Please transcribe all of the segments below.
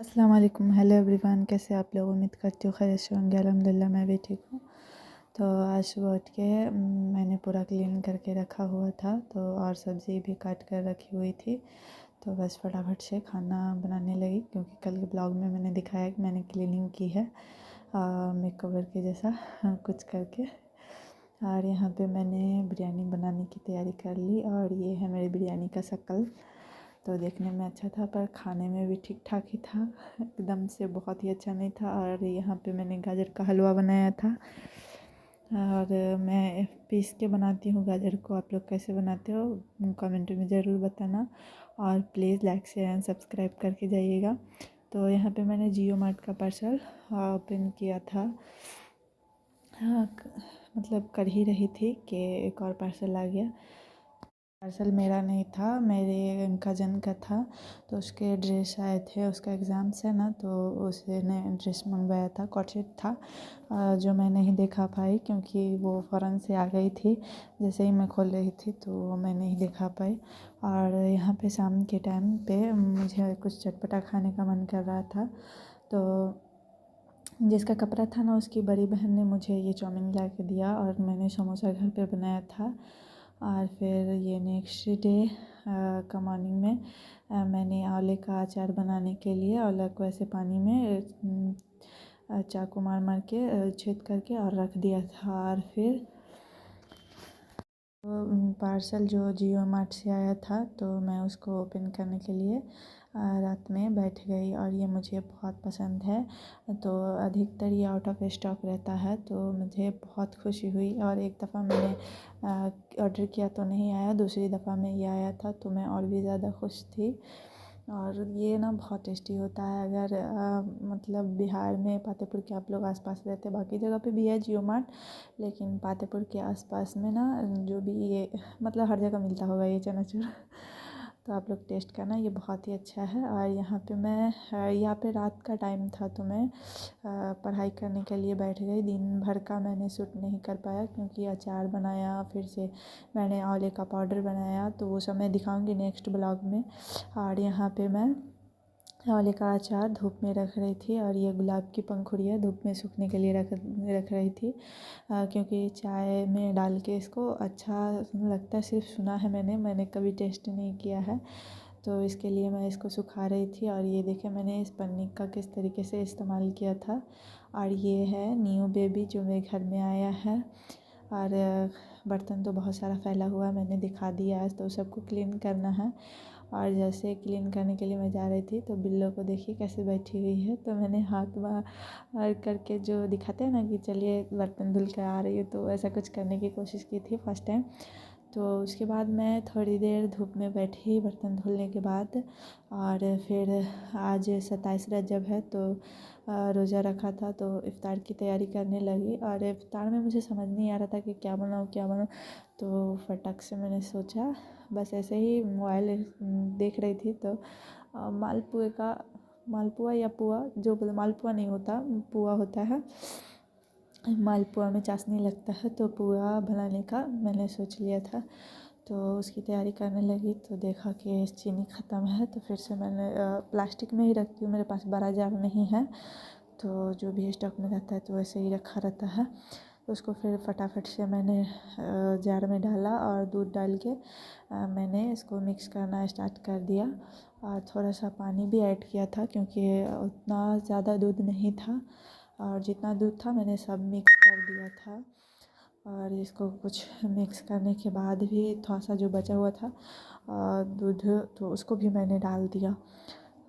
अस्सलाम वालेकुम। Hello everyone, कैसे आप लोग? उम्मीद करती हूँ खैरियत से होंगे। अल्हम्दुलिल्लाह मैं भी ठीक हूँ। तो आज सुबह उठ के मैंने पूरा क्लीन करके रखा हुआ था, तो और सब्ज़ी भी काट कर रखी हुई थी। तो बस फटाफट से खाना बनाने लगी, क्योंकि कल के ब्लॉग में मैंने दिखाया कि मैंने क्लीनिंग की है मेकओवर के जैसा कुछ करके। और यहाँ पे मैंने बिरयानी बनाने की तैयारी कर ली, और ये है मेरी बिरयानी का शक्ल। तो देखने में अच्छा था, पर खाने में भी ठीक ठाक ही था, एकदम से बहुत ही अच्छा नहीं था। और यहाँ पे मैंने गाजर का हलवा बनाया था, और मैं पीस के बनाती हूँ गाजर को। आप लोग कैसे बनाते हो कमेंट में ज़रूर बताना, और please like share and subscribe करके जाइएगा। तो यहाँ पे मैंने जियो मार्ट का पार्सल ओपन किया था। हाँ, मतलब कर ही रही थी कि एक और पार्सल आ गया। पार्सल मेरा नहीं था, मेरे कज़न का था। तो उसके ड्रेस आए थे, उसका एग्ज़ाम्स है ना, तो उसने ड्रेस मंगवाया था, कॉर्डसेट था, जो मैं नहीं देखा पाई क्योंकि वो फ़ौरन से आ गई थी। जैसे ही मैं खोल रही थी तो मैं नहीं देखा पाई। और यहाँ पे शाम के टाइम पे मुझे कुछ चटपटा खाने का मन कर रहा था, तो जिसका कपड़ा था ना, उसकी बड़ी बहन ने मुझे ये चाउमीन ला के दिया, और मैंने समोसा घर पे बनाया था। और फिर ये नेक्स्ट डे का मॉर्निंग में मैंने आंवले का अचार बनाने के लिए आंवला को ऐसे पानी में चाकू मार मार के छेद करके और रख दिया था। और फिर पार्सल जो जियो मार्ट से आया था, तो मैं उसको ओपन करने के लिए रात में बैठ गई, और ये मुझे बहुत पसंद है। तो अधिकतर ये आउट ऑफ स्टॉक रहता है, तो मुझे बहुत खुशी हुई। और एक दफ़ा मैंने ऑर्डर किया तो नहीं आया, दूसरी दफ़ा में ये आया था, तो मैं और भी ज़्यादा खुश थी। और ये ना बहुत टेस्टी होता है। अगर मतलब बिहार में पातेपुर के आप लोग आसपास रहते, बाकी जगह पे भी है जियो मार्ट, लेकिन पातेपुर के आसपास में ना जो भी ये मतलब हर जगह मिलता होगा ये चनाचूर तो आप लोग टेस्ट करना, ये बहुत ही अच्छा है। और यहाँ पे मैं यहाँ पे रात का टाइम था, तो मैं पढ़ाई करने के लिए बैठ गई। दिन भर का मैंने शूट नहीं कर पाया, क्योंकि अचार बनाया, फिर से मैंने आंवले का पाउडर बनाया, तो वो सब मैं दिखाऊंगी नेक्स्ट ब्लॉग में। और यहाँ पे मैं आंवले का अचार धूप में रख रही थी, और ये गुलाब की पंखुड़ियाँ धूप में सूखने के लिए रख रही थी, क्योंकि चाय में डाल के इसको अच्छा लगता है। सिर्फ सुना है मैंने कभी टेस्ट नहीं किया है, तो इसके लिए मैं इसको सुखा रही थी। और ये देखें मैंने इस पन्नी का किस तरीके से इस्तेमाल किया था। और ये है न्यू बेबी जो मेरे घर में आया है। और बर्तन तो बहुत सारा फैला हुआ है, मैंने दिखा दिया आज, तो सबको क्लीन करना है। और जैसे क्लीन करने के लिए मैं जा रही थी, तो बिल्लो को देखिए कैसे बैठी हुई है, तो मैंने हाथ बाहर करके जो दिखाते हैं ना कि चलिए बर्तन धुल कर आ रही है, तो ऐसा कुछ करने की कोशिश की थी फर्स्ट टाइम। तो उसके बाद मैं थोड़ी देर धूप में बैठी बर्तन धुलने के बाद। और फिर आज 27 रजब है, तो रोज़ा रखा था, तो इफ़्तार की तैयारी करने लगी। और इफ़्तार में मुझे समझ नहीं आ रहा था कि क्या बनाऊँ, तो फटक से मैंने सोचा, बस ऐसे ही मोबाइल देख रही थी, तो मालपुआ या पुआ, जो बोले मालपुआ नहीं होता, पुआ होता है। मालपुआ में चाशनी लगता है, तो पुआ बनाने का मैंने सोच लिया था। तो उसकी तैयारी करने लगी, तो देखा कि चीनी ख़त्म है, तो फिर से मैंने प्लास्टिक में ही रखती हूँ, मेरे पास बड़ा जार नहीं है, तो जो भी स्टॉक में रहता है तो वैसे ही रखा रहता है। तो उसको फिर फटाफट से मैंने जार में डाला, और दूध डाल के मैंने इसको मिक्स करना स्टार्ट कर दिया। और थोड़ा सा पानी भी ऐड किया था, क्योंकि उतना ज़्यादा दूध नहीं था, और जितना दूध था मैंने सब मिक्स कर दिया था। और इसको कुछ मिक्स करने के बाद भी थोड़ा सा जो बचा हुआ था दूध, तो उसको भी मैंने डाल दिया।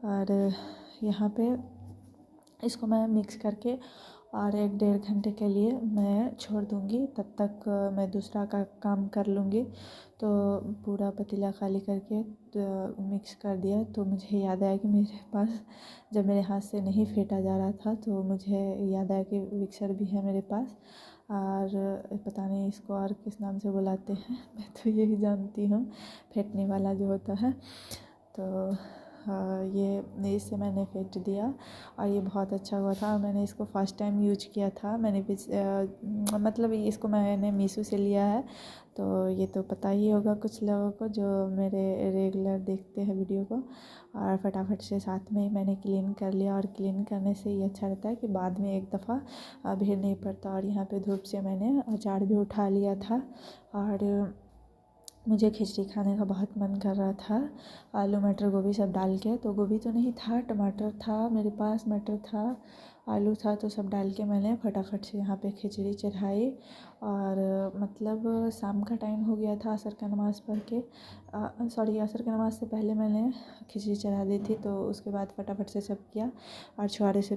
और यहाँ पे इसको मैं मिक्स करके और 1-1.5 घंटे के लिए मैं छोड़ दूँगी, तब तक मैं दूसरा का काम कर लूँगी। तो पूरा पतीला खाली करके तो मिक्स कर दिया, तो मुझे याद आया कि मेरे पास, जब मेरे हाथ से नहीं फेंटा जा रहा था, तो मुझे याद आया कि मिक्सर भी है मेरे पास। और पता नहीं इसको और किस नाम से बुलाते हैं मैं तो यही जानती हूँ, फेंटने वाला जो होता है। तो ये इससे मैंने फेंट दिया और ये बहुत अच्छा हुआ था। मैंने इसको फर्स्ट टाइम यूज किया था। मतलब इसको मैंने मीशो से लिया है, तो ये तो पता ही होगा कुछ लोगों को जो मेरे रेगुलर देखते हैं वीडियो को। और फटाफट से साथ में ही मैंने क्लीन कर लिया, और क्लीन करने से ये अच्छा रहता है कि बाद में एक दफ़ा भीड़ नहीं पड़ता। और यहाँ पे धूप से मैंने अचार भी उठा लिया था, और मुझे खिचड़ी खाने का बहुत मन कर रहा था, आलू मटर गोभी सब डाल के। तो गोभी तो नहीं था, टमाटर था मेरे पास, मटर था, आलू था, तो सब डाल के मैंने फटाफट से यहाँ पे खिचड़ी चढ़ाई। और मतलब शाम का टाइम हो गया था असर का नमाज़ पढ़ के, सॉरी असर की नमाज़ से पहले मैंने खिचड़ी चढ़ा दी थी। तो उसके बाद फटाफट से सब किया और छुहारे से